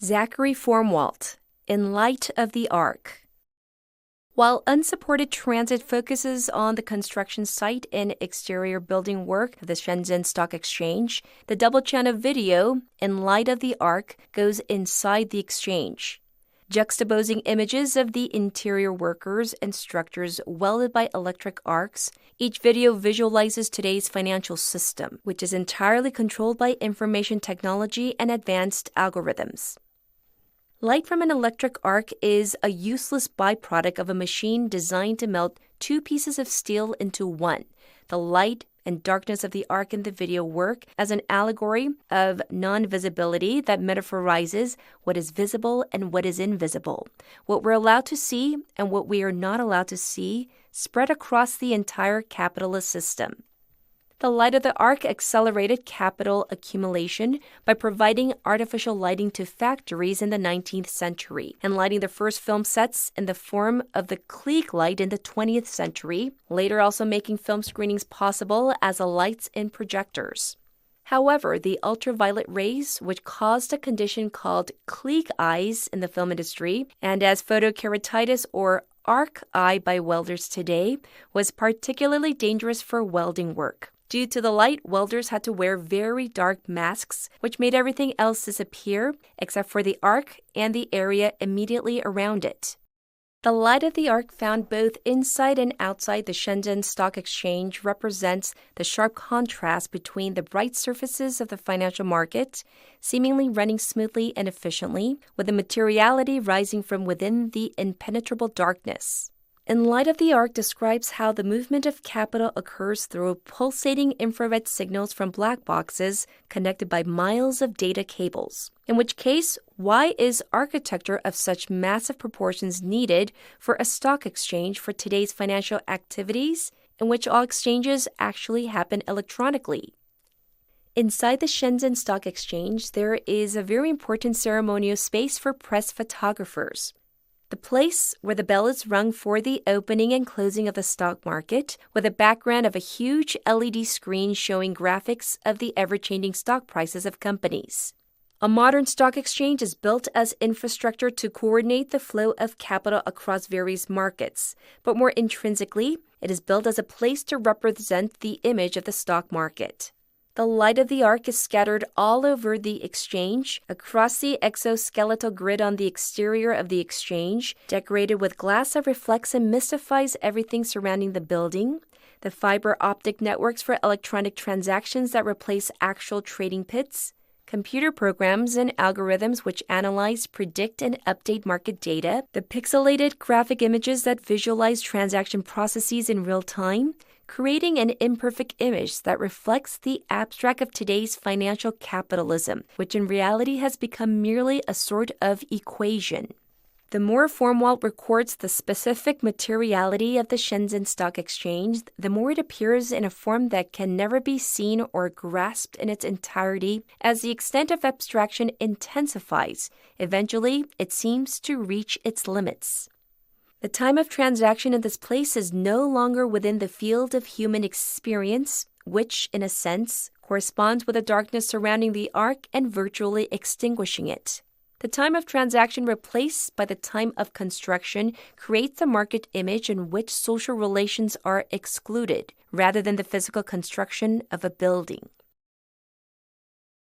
Zachary Formwalt, In Light of the Arc. While unsupported transit focuses on the construction site and exterior building work of the Shenzhen Stock Exchange, the double-channel video, In Light of the Arc, goes inside the exchange. Juxtaposing images of the interior workers and structures welded by electric arcs, each video visualizes today's financial system, which is entirely controlled by information technology and advanced algorithms. Light from an electric arc is a useless byproduct of a machine designed to melt two pieces of steel into one. The light and darkness of the arc in the video work as an allegory of non-visibility that metaphorizes what is visible and what is invisible, what we're allowed to see and what we are not allowed to see, spread across the entire capitalist system. The light of the arc accelerated capital accumulation by providing artificial lighting to factories in the 19th century and lighting the first film sets in the form of the Klieg light in the 20th century, later also making film screenings possible as the lights in projectors. However, the ultraviolet rays, which caused a condition called Klieg eyes in the film industry, and as photokeratitis or arc eye by welders today, was particularly dangerous for welding work. Due to the light, welders had to wear very dark masks, which made everything else disappear except for the arc and the area immediately around it. The light of the arc found both inside and outside the Shenzhen Stock Exchange represents the sharp contrast between the bright surfaces of the financial market, seemingly running smoothly and efficiently, with the materiality rising from within the impenetrable darkness. In Light of the Arc describes how the movement of capital occurs through pulsating infrared signals from black boxes connected by miles of data cables. In which case, why is architecture of such massive proportions needed for a stock exchange for today's financial activities, in which all exchanges actually happen electronically? Inside the Shenzhen Stock Exchange, there is a very important ceremonial space for press photographers. The place where the bell is rung for the opening and closing of the stock market, with a background of a huge LED screen showing graphics of the ever-changing stock prices of companies. A modern stock exchange is built as infrastructure to coordinate the flow of capital across various markets, but more intrinsically, it is built as a place to represent the image of the stock market. The light of the arc is scattered all over the exchange, across the exoskeletal grid on the exterior of the exchange, decorated with glass that reflects and mystifies everything surrounding the building, the fiber optic networks for electronic transactions that replace actual trading pits, computer programs and algorithms which analyze, predict, and update market data, the pixelated graphic images that visualize transaction processes in real time, creating an imperfect image that reflects the abstract of today's financial capitalism, which in reality has become merely a sort of equation. The more Formwalt records the specific materiality of the Shenzhen Stock Exchange, the more it appears in a form that can never be seen or grasped in its entirety as the extent of abstraction intensifies. Eventually, it seems to reach its limits. The time of transaction in this place is no longer within the field of human experience, which, in a sense, corresponds with the darkness surrounding the arc and virtually extinguishing it. The time of transaction replaced by the time of construction creates a market image in which social relations are excluded, rather than the physical construction of a building.